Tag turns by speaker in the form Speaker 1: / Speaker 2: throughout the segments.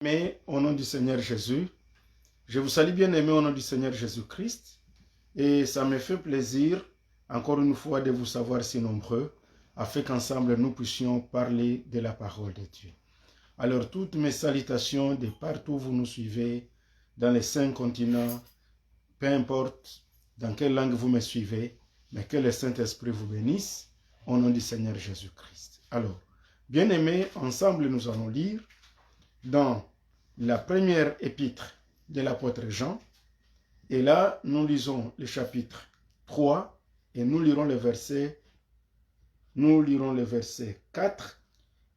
Speaker 1: Mais au nom du Seigneur Jésus, je vous salue bien aimé au nom du Seigneur Jésus-Christ et ça me fait plaisir encore une fois de vous savoir si nombreux afin qu'ensemble nous puissions parler de la parole de Dieu. Alors toutes mes salutations de partout où vous nous suivez, dans les 5 continents, peu importe dans quelle langue vous me suivez, mais que le Saint-Esprit vous bénisse au nom du Seigneur Jésus-Christ. Alors, bien aimés, ensemble nous allons lire dans la première épître de l'apôtre Jean. Et là, nous lisons le chapitre 3 et nous lirons le verset 4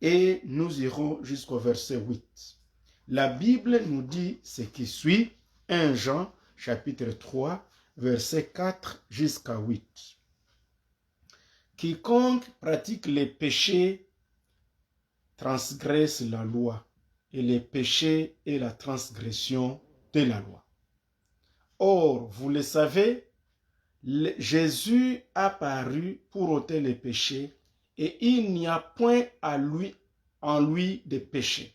Speaker 1: et nous irons jusqu'au verset 8. La Bible nous dit ce qui suit, 1 Jean chapitre 3, verset 4 jusqu'à 8. Quiconque pratique les péchés transgresse la loi, et les péchés est la transgression de la loi. Or, vous le savez, Jésus a paru pour ôter les péchés, et il n'y a point en lui de péché.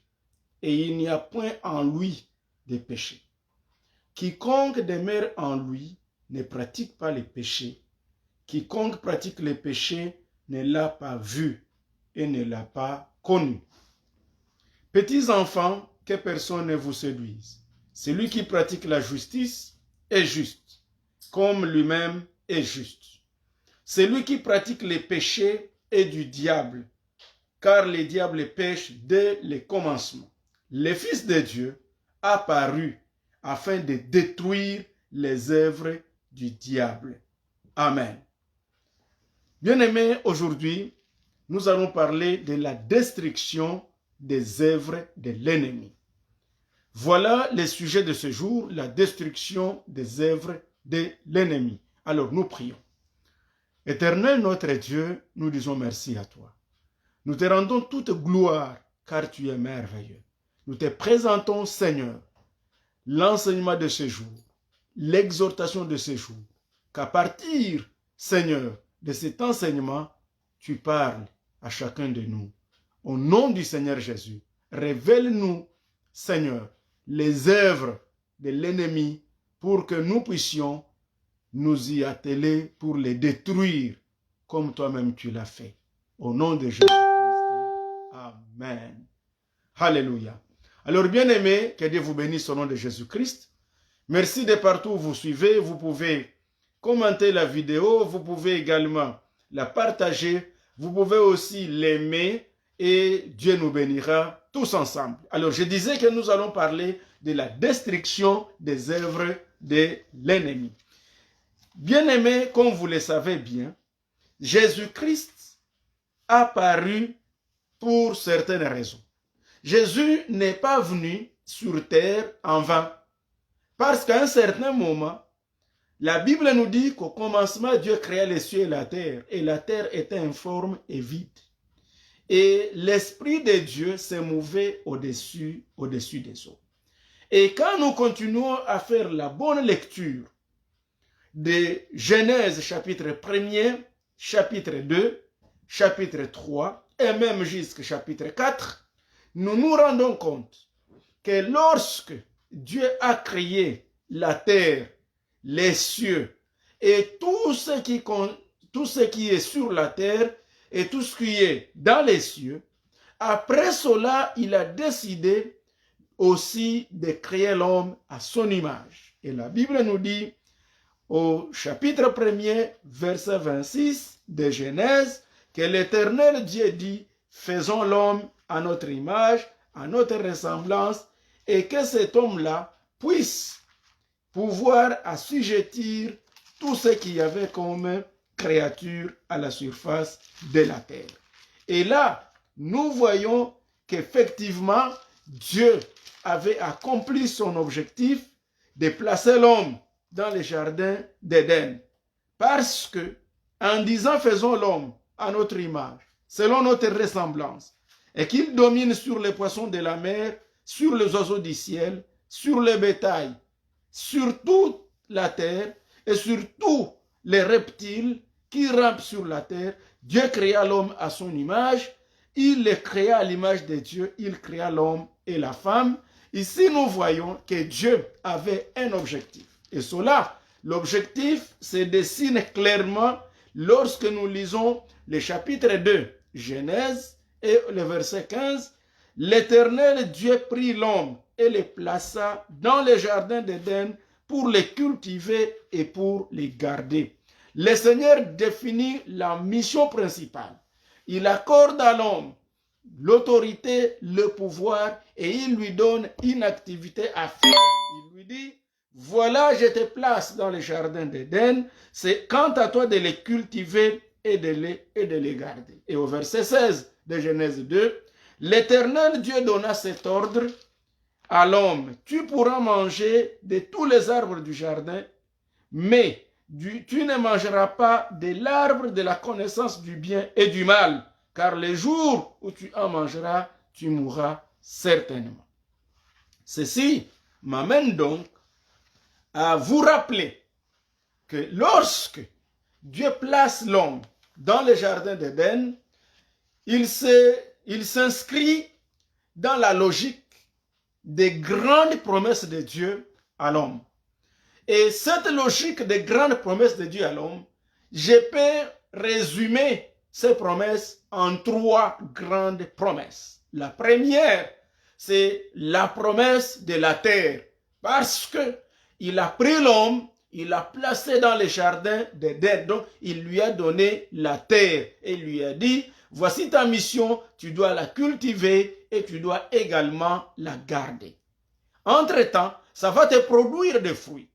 Speaker 1: Et il n'y a point en lui de péché. Quiconque demeure en lui ne pratique pas les péchés. Quiconque pratique les péchés ne l'a pas vu et ne l'a pas connu. Petits enfants, que personne ne vous séduise. Celui qui pratique la justice est juste, comme lui-même est juste. Celui qui pratique les péchés est du diable, car le diable pêche dès le commencement. Le Fils de Dieu a paru afin de détruire les œuvres du diable. Amen. Bien-aimés, aujourd'hui, nous allons parler de la destruction des œuvres de l'ennemi. Voilà le sujet de ce jour, la destruction des œuvres de l'ennemi. Alors nous prions. Éternel notre Dieu, nous disons merci à toi. Nous te rendons toute gloire car tu es merveilleux. Nous te présentons, Seigneur, l'enseignement de ce jour, l'exhortation de ce jour, qu'à partir, Seigneur, de cet enseignement, tu parles à chacun de nous. Au nom du Seigneur Jésus, révèle-nous, Seigneur, les œuvres de l'ennemi pour que nous puissions nous y atteler pour les détruire comme toi-même tu l'as fait. Au nom de Jésus-Christ. Amen. Alléluia. Alors bien-aimés, que Dieu vous bénisse au nom de Jésus-Christ. Merci de partout où vous suivez. Vous pouvez commenter la vidéo. Vous pouvez également la partager. Vous pouvez aussi l'aimer. Et Dieu nous bénira tous ensemble. Alors je disais que nous allons parler de la destruction des œuvres de l'ennemi. Bien-aimés, comme vous le savez bien, Jésus-Christ a paru pour certaines raisons. Jésus n'est pas venu sur terre en vain. Parce qu'à un certain moment, la Bible nous dit qu'au commencement, Dieu créa les cieux et la terre était informe et vide. Et l'Esprit de Dieu se mouvait au-dessus des eaux. Et quand nous continuons à faire la bonne lecture de Genèse chapitre 1er, chapitre 2, chapitre 3 et même jusqu'au chapitre 4, nous nous rendons compte que lorsque Dieu a créé la terre, les cieux et tout ce qui est sur la terre et tout ce qui est dans les cieux, après cela, il a décidé aussi de créer l'homme à son image. Et la Bible nous dit au chapitre 1er, verset 26 de Genèse, que l'Éternel Dieu dit, faisons l'homme à notre image, à notre ressemblance, et que cet homme-là puisse pouvoir assujettir tout ce qu'il y avait comme créature à la surface de la terre. Et là, nous voyons qu'effectivement, Dieu avait accompli son objectif de placer l'homme dans le jardin d'Éden. Parce que, en disant faisons l'homme à notre image, selon notre ressemblance, et qu'il domine sur les poissons de la mer, sur les oiseaux du ciel, sur le bétail, sur toute la terre et sur tous les reptiles qui rampent sur la terre, Dieu créa l'homme à son image, il les créa à l'image de Dieu, il créa l'homme et la femme, Ici, nous voyons que Dieu avait un objectif. Et cela, l'objectif se dessine clairement lorsque nous lisons le chapitre 2, Genèse, et le verset 15. L'Éternel Dieu prit l'homme et le plaça dans le jardin d'Éden pour les cultiver et pour les garder. Le Seigneur définit la mission principale. Il accorde à l'homme l'autorité, le pouvoir, et il lui donne une activité à faire. Il lui dit, voilà, je te place dans le jardin d'Éden, c'est quant à toi de les cultiver et de les garder. Et au verset 16 de Genèse 2, l'Éternel Dieu donna cet ordre à l'homme, tu pourras manger de tous les arbres du jardin, mais tu ne mangeras pas de l'arbre de la connaissance du bien et du mal, car le jour où tu en mangeras, tu mourras certainement. Ceci m'amène donc à vous rappeler que lorsque Dieu place l'homme dans le jardin d'Éden, il s'inscrit dans la logique des grandes promesses de Dieu à l'homme. Et cette logique des grandes promesses de Dieu à l'homme, je peux résumer ces promesses en 3 grandes promesses. La première, c'est la promesse de la terre. Parce que il a pris l'homme, il l'a placé dans le jardin d'Éden. Donc, il lui a donné la terre. Et il lui a dit, voici ta mission, tu dois la cultiver et tu dois également la garder. Entre-temps, ça va te produire des fruits.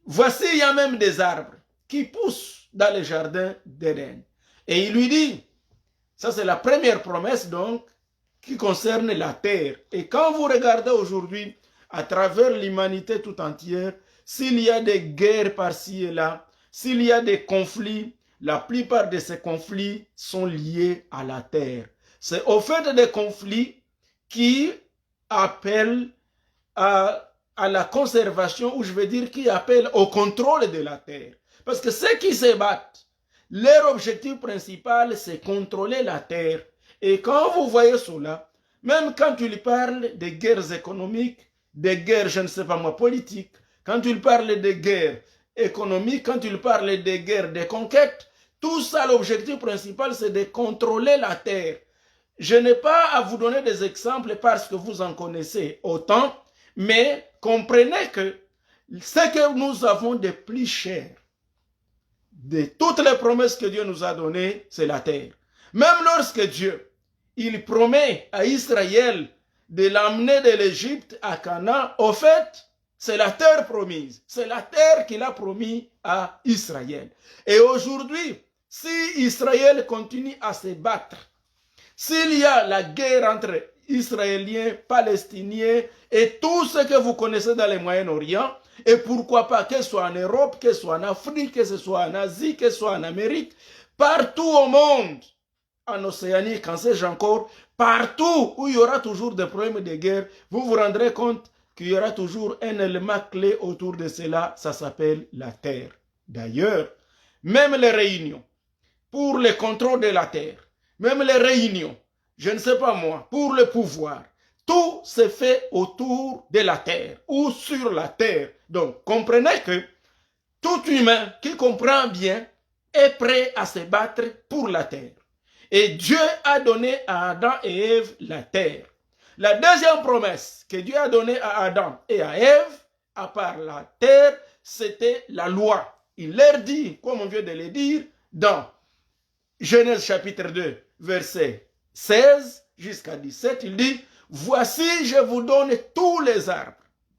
Speaker 1: Voici, il y a même des arbres qui poussent dans le jardin d'Éden. Et il lui dit, ça c'est la première promesse donc, qui concerne la terre. Et quand vous regardez aujourd'hui, à travers l'humanité tout entière, s'il y a des guerres par-ci et là, s'il y a des conflits, la plupart de ces conflits sont liés à la terre. C'est au fait des conflits qui appellent à la conservation, ou je veux dire qui appellent au contrôle de la terre. Parce que ceux qui se battent, leur objectif principal, c'est contrôler la terre. Et quand vous voyez cela, même quand il parle de guerres économiques, des guerres, je ne sais pas moi, politiques, quand il parle de guerres économiques, quand il parle de guerres de conquête, tout ça, l'objectif principal, c'est de contrôler la terre. Je n'ai pas à vous donner des exemples parce que vous en connaissez autant, mais comprenez que ce que nous avons de plus cher, de toutes les promesses que Dieu nous a données, c'est la terre. Même lorsque Dieu, il promet à Israël de l'amener de l'Égypte à Canaan, au fait, c'est la terre promise. C'est la terre qu'il a promis à Israël. Et aujourd'hui, si Israël continue à se battre, s'il y a la guerre entre Israéliens, Palestiniens et tout ce que vous connaissez dans le Moyen-Orient, et pourquoi pas que ce soit en Europe, que ce soit en Afrique, que ce soit en Asie, que ce soit en Amérique, partout au monde, en Océanie, qu'en sais-je encore, partout où il y aura toujours des problèmes de guerre, vous vous rendrez compte qu'il y aura toujours un élément clé autour de cela, ça s'appelle la terre. D'ailleurs, même les réunions pour le contrôle de la terre, même les réunions, je ne sais pas moi, pour le pouvoir, tout se fait autour de la terre ou sur la terre. Donc, comprenez que tout humain qui comprend bien est prêt à se battre pour la terre. Et Dieu a donné à Adam et Ève la terre. La deuxième promesse que Dieu a donnée à Adam et à Ève, à part la terre, c'était la loi. Il leur dit, comme on vient de le dire, dans Genèse chapitre 2, verset 16 jusqu'à 17, il dit, voici, je vous donne tous les arbres,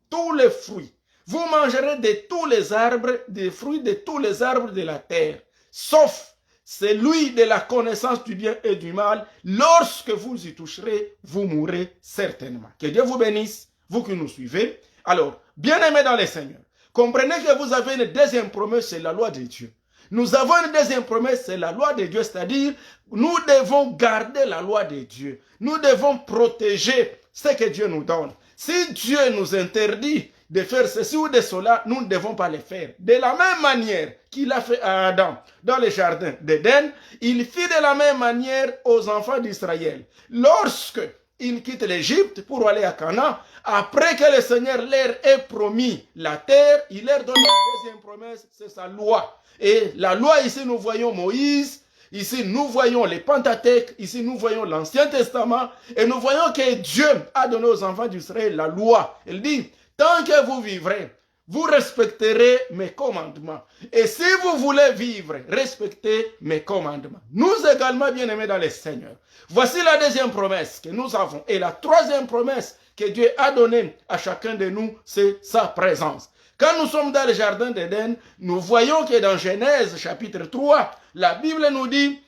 Speaker 1: tous les fruits. Vous mangerez de tous les arbres, des fruits de tous les arbres de la terre, sauf celui de la connaissance du bien et du mal. Lorsque vous y toucherez, vous mourrez certainement. Que Dieu vous bénisse, vous qui nous suivez. Alors, bien-aimés dans le Seigneur, comprenez que vous avez une deuxième promesse, c'est la loi de Dieu. Nous avons une deuxième promesse, c'est la loi de Dieu, c'est-à-dire nous devons garder la loi de Dieu. Nous devons protéger ce que Dieu nous donne. Si Dieu nous interdit de faire ceci ou de cela, nous ne devons pas le faire. De la même manière qu'il a fait à Adam dans le jardin d'Éden, il fit de la même manière aux enfants d'Israël. Lorsque ils quittent l'Égypte pour aller à Canaan. Après que le Seigneur leur ait promis la terre, il leur donne la deuxième promesse, c'est sa loi. Et la loi, ici, nous voyons Moïse. Ici, nous voyons les Pentateuques, ici, nous voyons l'Ancien Testament, et nous voyons que Dieu a donné aux enfants d'Israël la loi. Il dit, tant que vous vivrez, vous respecterez mes commandements. Et si vous voulez vivre, respectez mes commandements. Nous également, bien-aimés dans le Seigneur, voici la deuxième promesse que nous avons. Et la troisième promesse que Dieu a donnée à chacun de nous, c'est sa présence. Quand nous sommes dans le jardin d'Éden, nous voyons que dans Genèse chapitre 3, la Bible nous dit,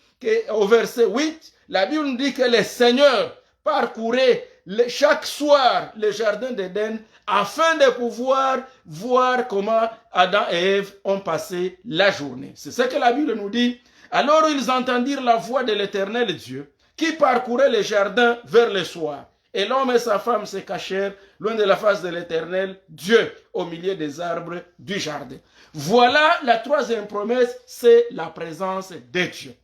Speaker 1: au verset 8, la Bible nous dit que le Seigneur parcourait chaque soir le jardin d'Éden afin de pouvoir voir comment Adam et Ève ont passé la journée. C'est ce que la Bible nous dit. Alors ils entendirent la voix de l'Éternel Dieu qui parcourait le jardin vers le soir. Et l'homme et sa femme se cachèrent loin de la face de l'Éternel Dieu au milieu des arbres du jardin. Voilà la troisième promesse, c'est la présence de Dieu.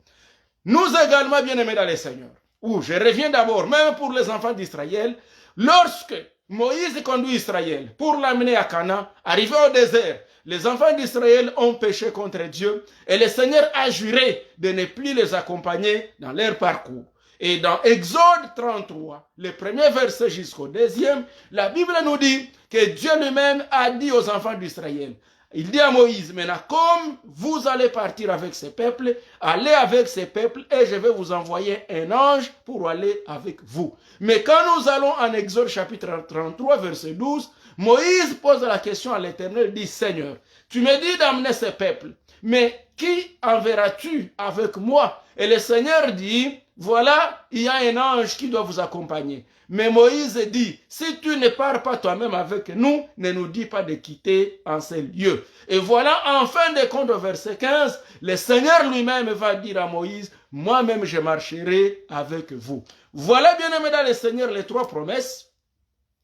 Speaker 1: Nous également, bien-aimés dans le Seigneur, je reviens d'abord, même pour les enfants d'Israël, lorsque Moïse conduit Israël pour l'amener à Canaan, arrivé au désert, les enfants d'Israël ont péché contre Dieu et le Seigneur a juré de ne plus les accompagner dans leur parcours. Et dans Exode 33, le premier verset jusqu'au deuxième, la Bible nous dit que Dieu lui-même a dit aux enfants d'Israël, il dit à Moïse, maintenant, comme vous allez partir avec ce peuple, allez avec ce peuple et je vais vous envoyer un ange pour aller avec vous. Mais quand nous allons en Exode chapitre 33, verset 12, Moïse pose la question à l'Éternel, dit, Seigneur, tu me dis d'amener ce peuple, mais qui enverras-tu avec moi? Et le Seigneur dit, voilà, il y a un ange qui doit vous accompagner. Mais Moïse dit, si tu ne pars pas toi-même avec nous, ne nous dis pas de quitter en ces lieux. Et voilà, en fin de compte, au verset 15, le Seigneur lui-même va dire à Moïse, moi-même je marcherai avec vous. Voilà, bien aimé dans le Seigneur, les trois promesses.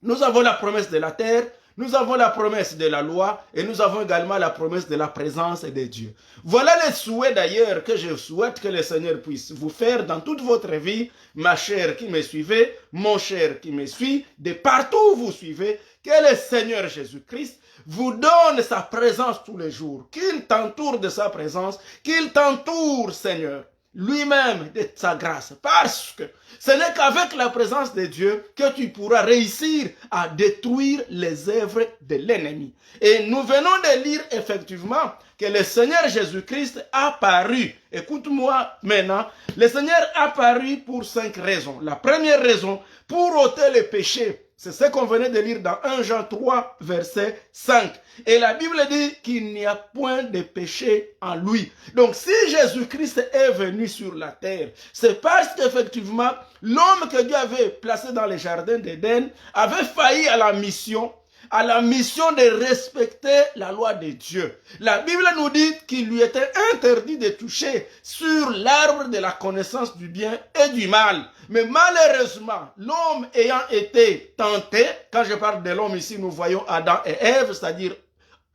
Speaker 1: Nous avons la promesse de la terre, nous avons la promesse de la loi et nous avons également la promesse de la présence de Dieu. Voilà les souhaits d'ailleurs que je souhaite que le Seigneur puisse vous faire dans toute votre vie, ma chère qui me suivez, mon cher qui me suit, de partout où vous suivez, que le Seigneur Jésus-Christ vous donne sa présence tous les jours, qu'il t'entoure de sa présence, qu'il t'entoure, Seigneur, lui-même de sa grâce, parce que ce n'est qu'avec la présence de Dieu que tu pourras réussir à détruire les œuvres de l'ennemi. Et nous venons de lire effectivement que le Seigneur Jésus-Christ a paru. Écoute-moi maintenant, le Seigneur a paru pour 5 raisons. La première raison, pour ôter les péchés. C'est ce qu'on venait de lire dans 1 Jean 3, verset 5. Et la Bible dit qu'il n'y a point de péché en lui. Donc si Jésus-Christ est venu sur la terre, c'est parce qu'effectivement, l'homme que Dieu avait placé dans le jardin d'Éden avait failli à la mission de respecter la loi de Dieu. La Bible nous dit qu'il lui était interdit de toucher sur l'arbre de la connaissance du bien et du mal. Mais malheureusement, l'homme ayant été tenté, quand je parle de l'homme ici, nous voyons Adam et Ève, c'est-à-dire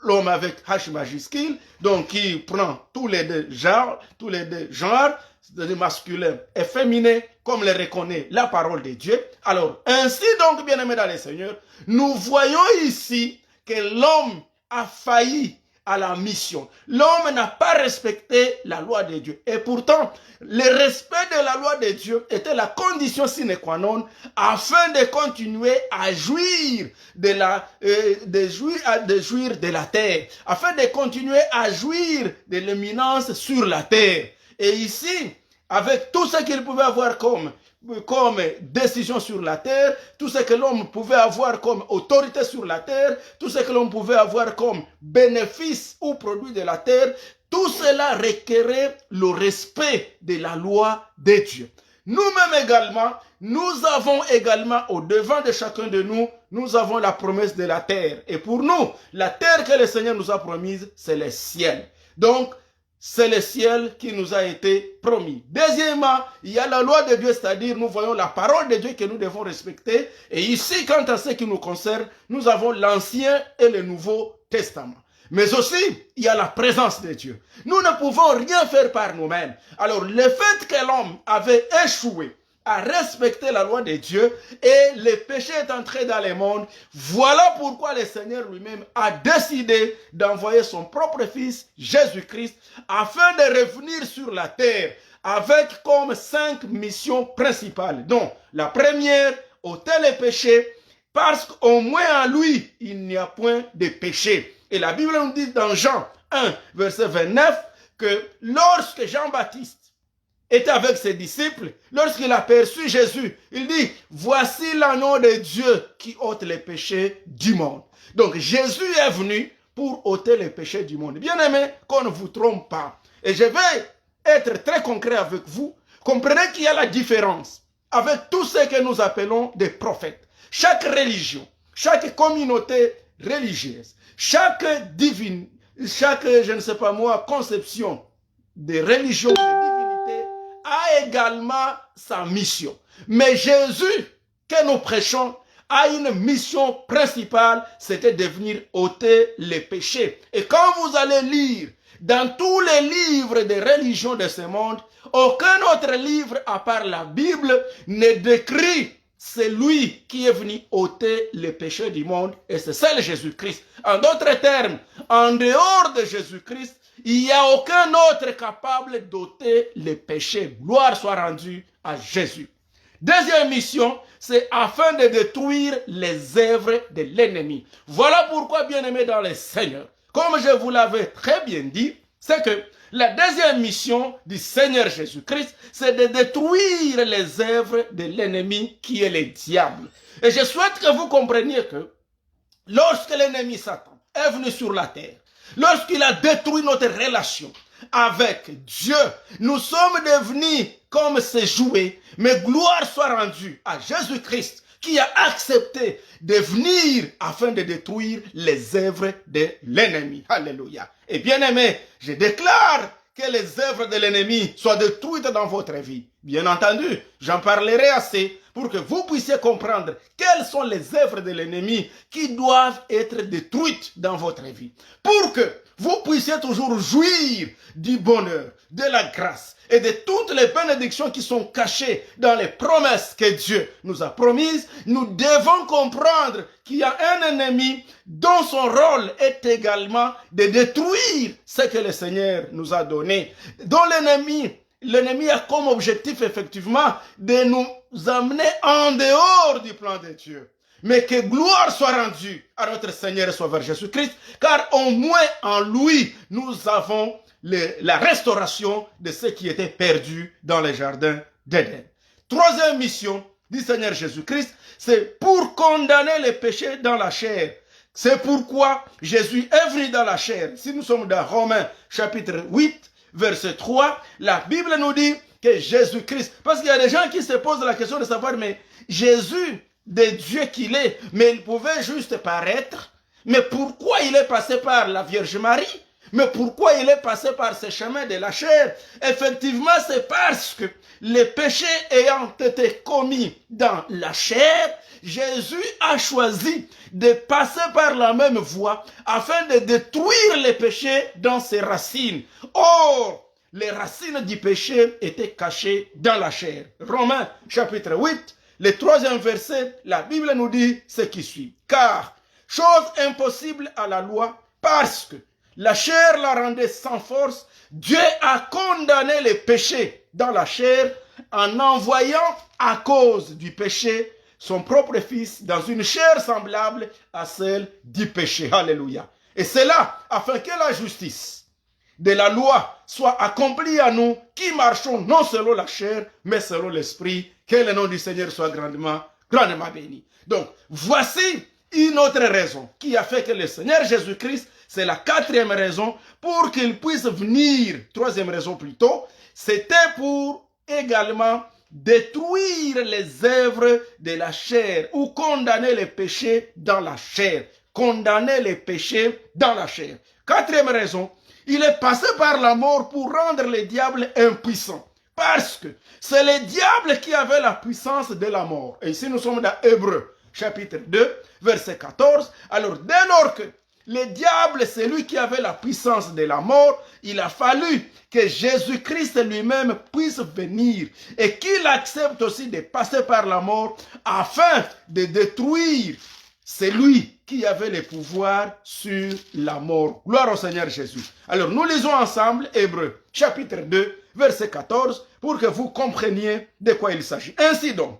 Speaker 1: l'homme avec H majuscule, donc qui prend tous les deux genres, c'est-à-dire masculin et féminin, comme le reconnaît la parole de Dieu. Alors, ainsi donc, bien-aimés dans le Seigneur, nous voyons ici que l'homme a failli à la mission. L'homme n'a pas respecté la loi de Dieu. Et pourtant, le respect de la loi de Dieu était la condition sine qua non afin de continuer à jouir de la terre, afin de continuer à jouir de l'éminence sur la terre. Et ici, avec tout ce qu'il pouvait avoir comme décision sur la terre, tout ce que l'homme pouvait avoir comme autorité sur la terre, tout ce que l'homme pouvait avoir comme bénéfice ou produit de la terre, tout cela requérait le respect de la loi de Dieu. Nous-mêmes également, nous avons également au devant de chacun de nous, nous avons la promesse de la terre. Et pour nous, la terre que le Seigneur nous a promise, c'est le ciel. Donc, c'est le ciel qui nous a été promis. Deuxièmement, il y a la loi de Dieu, c'est-à-dire nous voyons la parole de Dieu que nous devons respecter. Et ici, quant à ce qui nous concerne, nous avons l'Ancien et le Nouveau Testament. Mais aussi, il y a la présence de Dieu. Nous ne pouvons rien faire par nous-mêmes. Alors, le fait que l'homme avait échoué à respecter la loi de Dieu et le péché est entré dans le monde. Voilà pourquoi le Seigneur lui-même a décidé d'envoyer son propre Fils, Jésus-Christ, afin de revenir sur la terre avec comme 5 missions principales. Donc, la première, ôter les péchés, parce qu'au moins en lui, il n'y a point de péché. Et la Bible nous dit dans Jean 1, verset 29, que lorsque Jean-Baptiste était avec ses disciples, lorsqu'il a perçu Jésus, il dit, voici l'agneau de Dieu qui ôte les péchés du monde. Donc Jésus est venu pour ôter les péchés du monde. Bien aimé, qu'on ne vous trompe pas. Et je vais être très concret avec vous. Comprenez qu'il y a la différence avec tout ce que nous appelons des prophètes. Chaque religion, chaque communauté religieuse, chaque je ne sais pas moi, conception de religion, de divinité, a également sa mission. Mais Jésus, que nous prêchons, a une mission principale, c'était de venir ôter les péchés. Et quand vous allez lire dans tous les livres de religion de ce monde, aucun autre livre, à part la Bible, ne décrit celui qui est venu ôter les péchés du monde, et c'est seul Jésus-Christ. En d'autres termes, en dehors de Jésus-Christ, il n'y a aucun autre capable d'ôter les péchés. Gloire soit rendue à Jésus. Deuxième mission, c'est afin de détruire les œuvres de l'ennemi. Voilà pourquoi, bien-aimés dans le Seigneur, comme je vous l'avais très bien dit, c'est que la deuxième mission du Seigneur Jésus-Christ, c'est de détruire les œuvres de l'ennemi qui est le diable. Et je souhaite que vous compreniez que lorsque l'ennemi Satan est venu sur la terre, lorsqu'il a détruit notre relation avec Dieu, nous sommes devenus comme ses jouets, mais gloire soit rendue à Jésus-Christ qui a accepté de venir afin de détruire les œuvres de l'ennemi. Alléluia. Et bien aimé, je déclare que les œuvres de l'ennemi soient détruites dans votre vie. Bien entendu, j'en parlerai assez pour que vous puissiez comprendre quelles sont les œuvres de l'ennemi qui doivent être détruites dans votre vie. Pour que vous puissiez toujours jouir du bonheur, de la grâce et de toutes les bénédictions qui sont cachées dans les promesses que Dieu nous a promises. Nous devons comprendre qu'il y a un ennemi dont son rôle est également de détruire ce que le Seigneur nous a donné. Dont l'ennemi a comme objectif effectivement de nous amener en dehors du plan de Dieu. Mais que gloire soit rendue à notre Seigneur et Sauveur Jésus-Christ, car au moins en lui, nous avons la restauration de ce qui était perdu dans le jardin d'Éden. Troisième mission du Seigneur Jésus-Christ, c'est pour condamner les péchés dans la chair. C'est pourquoi Jésus est venu dans la chair. Si nous sommes dans Romains chapitre 8, verset 3, la Bible nous dit que Jésus-Christ, parce qu'il y a des gens qui se posent la question de savoir, mais Jésus, de Dieu qu'il est, mais il pouvait juste paraître, mais pourquoi il est passé par la Vierge Marie? Mais pourquoi il est passé par ce chemin de la chair? Effectivement, c'est parce que les péchés ayant été commis dans la chair, Jésus a choisi de passer par la même voie afin de détruire les péchés dans ses racines. Or, les racines du péché étaient cachées dans la chair. Romains chapitre 8, le 3e verset, la Bible nous dit ce qui suit. Car, chose impossible à la loi, parce que la chair la rendait sans force, Dieu a condamné les péchés dans la chair en envoyant à cause du péché son propre fils dans une chair semblable à celle du péché. Alléluia. Et c'est là afin que la justice de la loi soit accomplie à nous qui marchons non selon la chair, mais selon l'esprit. Que le nom du Seigneur soit grandement béni. Donc, voici une autre raison qui a fait que le Seigneur Jésus-Christ, c'est la 4e raison, pour qu'il puisse venir, 3e raison plutôt, c'était pour également détruire les œuvres de la chair ou condamner les péchés dans la chair. Condamner les péchés dans la chair. 4e raison, il est passé par la mort pour rendre le diable impuissant. Parce que c'est le diable qui avait la puissance de la mort. Et ici nous sommes dans Hébreux chapitre 2, verset 14. Alors dès lors que Le diable, c'est lui qui avait la puissance de la mort. Il a fallu que Jésus-Christ lui-même puisse venir et qu'il accepte aussi de passer par la mort afin de détruire celui qui avait le pouvoir sur la mort. Gloire au Seigneur Jésus. Alors nous lisons ensemble Hébreux chapitre 2 verset 14 pour que vous compreniez de quoi il s'agit. Ainsi donc,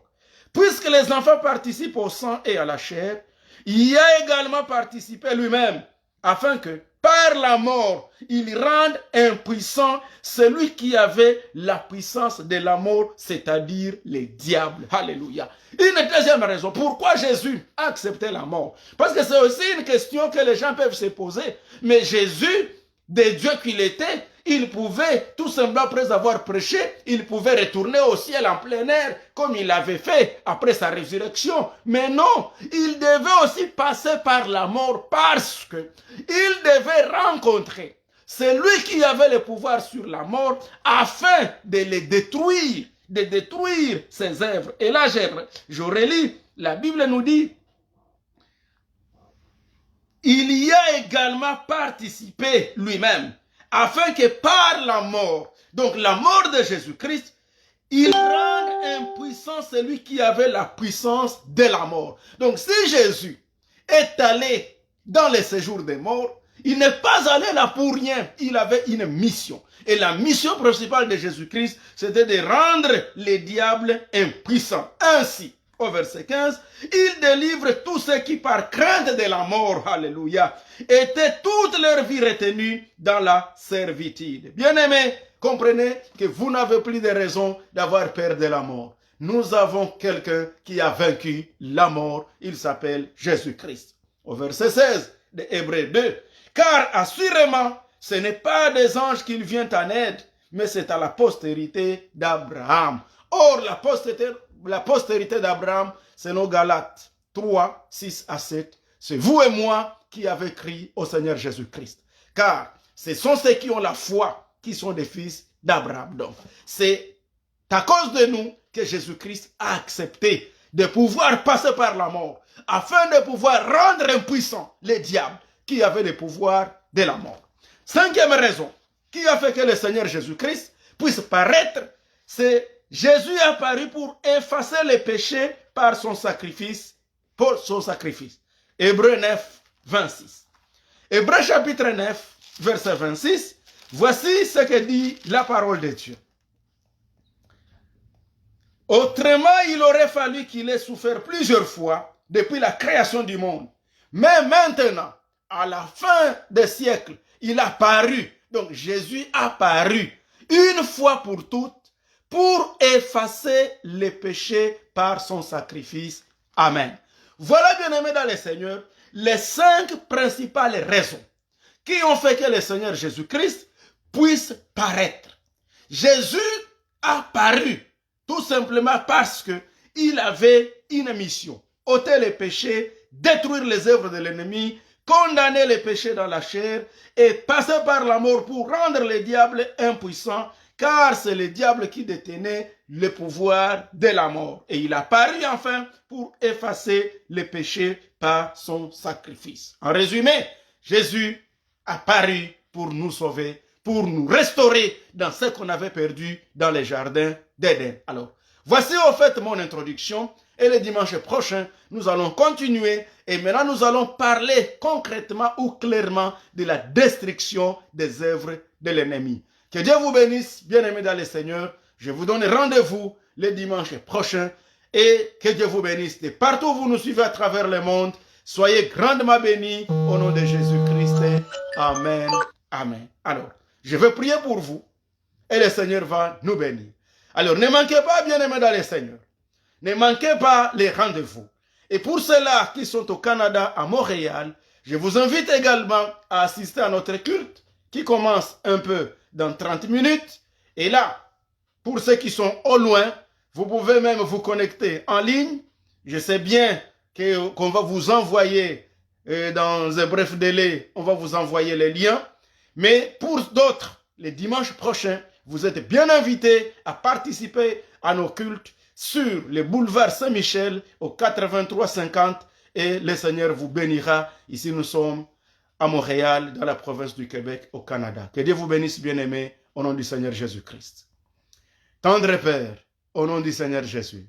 Speaker 1: puisque les enfants participent au sang et à la chair, il y a également participé lui-même, afin que par la mort, il rende impuissant celui qui avait la puissance de la mort, c'est-à-dire les diables. Alléluia. Une deuxième raison, pourquoi Jésus a accepté la mort? Parce que c'est aussi une question que les gens peuvent se poser. Mais Jésus, de Dieu qu'il était, il pouvait, tout simplement après avoir prêché, il pouvait retourner au ciel en plein air, comme il l'avait fait après sa résurrection. Mais non, il devait aussi passer par la mort parce que il devait rencontrer celui qui avait le pouvoir sur la mort afin de les détruire, de détruire ses œuvres. Et là, j'aurais lu, la Bible nous dit, il y a également participé lui-même, afin que par la mort, donc la mort de Jésus-Christ, il rende impuissant celui qui avait la puissance de la mort. Donc si Jésus est allé dans les séjours des morts, il n'est pas allé là pour rien, il avait une mission. Et la mission principale de Jésus-Christ, c'était de rendre les diables impuissants. Ainsi, au verset 15, il délivre tous ceux qui par crainte de la mort, alléluia, étaient toute leur vie retenus dans la servitude. Bien-aimés, comprenez que vous n'avez plus de raison d'avoir peur de la mort. Nous avons quelqu'un qui a vaincu la mort, il s'appelle Jésus-Christ. Au verset 16 de Hébreux 2, car assurément, ce n'est pas des anges qu'il vient en aide, mais c'est à la postérité d'Abraham. Or, la postérité d'Abraham, c'est nos Galates 3, 6 à 7. C'est vous et moi qui avez crié au Seigneur Jésus-Christ. Car ce sont ceux qui ont la foi qui sont des fils d'Abraham. Donc, c'est à cause de nous que Jésus-Christ a accepté de pouvoir passer par la mort afin de pouvoir rendre impuissants les diables qui avaient le pouvoir de la mort. Cinquième raison qui a fait que le Seigneur Jésus-Christ puisse paraître, c'est Jésus est apparu pour effacer les péchés par son sacrifice, pour son sacrifice. Hébreux 9, 26. Hébreux chapitre 9, verset 26. Voici ce que dit la parole de Dieu. Autrement, il aurait fallu qu'il ait souffert plusieurs fois depuis la création du monde. Mais maintenant, à la fin des siècles, il a paru. Donc Jésus a paru une fois pour toutes pour effacer les péchés par son sacrifice. Amen. Voilà, bien-aimés dans le Seigneur, les 5 principales raisons qui ont fait que le Seigneur Jésus-Christ puisse paraître. Jésus a paru tout simplement parce qu'il avait une mission. Ôter les péchés, détruire les œuvres de l'ennemi, condamner les péchés dans la chair et passer par la mort pour rendre les diables impuissants, car c'est le diable qui détenait le pouvoir de la mort. Et il a paru enfin pour effacer les péchés par son sacrifice. En résumé, Jésus a paru pour nous sauver, pour nous restaurer dans ce qu'on avait perdu dans les jardins d'Éden. Alors, voici en fait mon introduction. Et le dimanche prochain, nous allons continuer et maintenant nous allons parler concrètement ou clairement de la destruction des œuvres de l'ennemi. Que Dieu vous bénisse, bien-aimés dans le Seigneur. Je vous donne rendez-vous le dimanche prochain et que Dieu vous bénisse. De partout où vous nous suivez à travers le monde, soyez grandement bénis au nom de Jésus-Christ. Amen. Amen. Alors, je vais prier pour vous et le Seigneur va nous bénir. Alors, ne manquez pas, bien-aimés dans le Seigneur. Ne manquez pas les rendez-vous. Et pour ceux-là qui sont au Canada, à Montréal, je vous invite également à assister à notre culte qui commence un peu dans 30 minutes. Et là, pour ceux qui sont au loin, vous pouvez même vous connecter en ligne. Je sais bien qu'on va vous envoyer, dans un bref délai, on va vous envoyer les liens. Mais pour d'autres, les dimanches prochains, vous êtes bien invités à participer à nos cultes sur le boulevard Saint-Michel au 8350 et le Seigneur vous bénira. Ici nous sommes à Montréal, dans la province du Québec, au Canada. Que Dieu vous bénisse, bien-aimés, au nom du Seigneur Jésus-Christ. Tendre Père, au nom du Seigneur Jésus,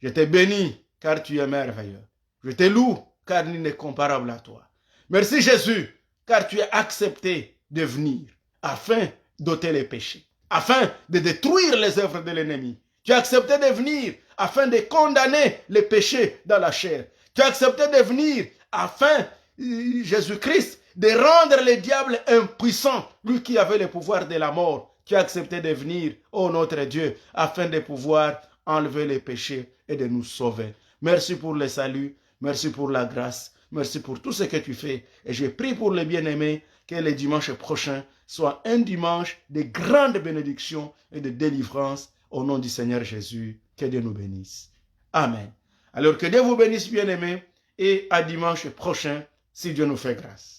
Speaker 1: je te bénis, car tu es merveilleux. Je te loue, car il n'est comparable à toi. Merci Jésus, car tu as accepté de venir afin d'ôter les péchés, afin de détruire les œuvres de l'ennemi. Tu as accepté de venir afin de condamner les péchés dans la chair. Tu as accepté de venir afin, Jésus-Christ, de rendre le diable impuissant, lui qui avait le pouvoir de la mort. Tu as accepté de venir, ô notre Dieu, afin de pouvoir enlever les péchés et de nous sauver. Merci pour le salut, merci pour la grâce, merci pour tout ce que tu fais. Et je prie pour les bien-aimés que le dimanche prochain soit un dimanche de grande bénédiction et de délivrance au nom du Seigneur Jésus. Que Dieu nous bénisse. Amen. Alors que Dieu vous bénisse, bien-aimés, et à dimanche prochain, si Dieu nous fait grâce.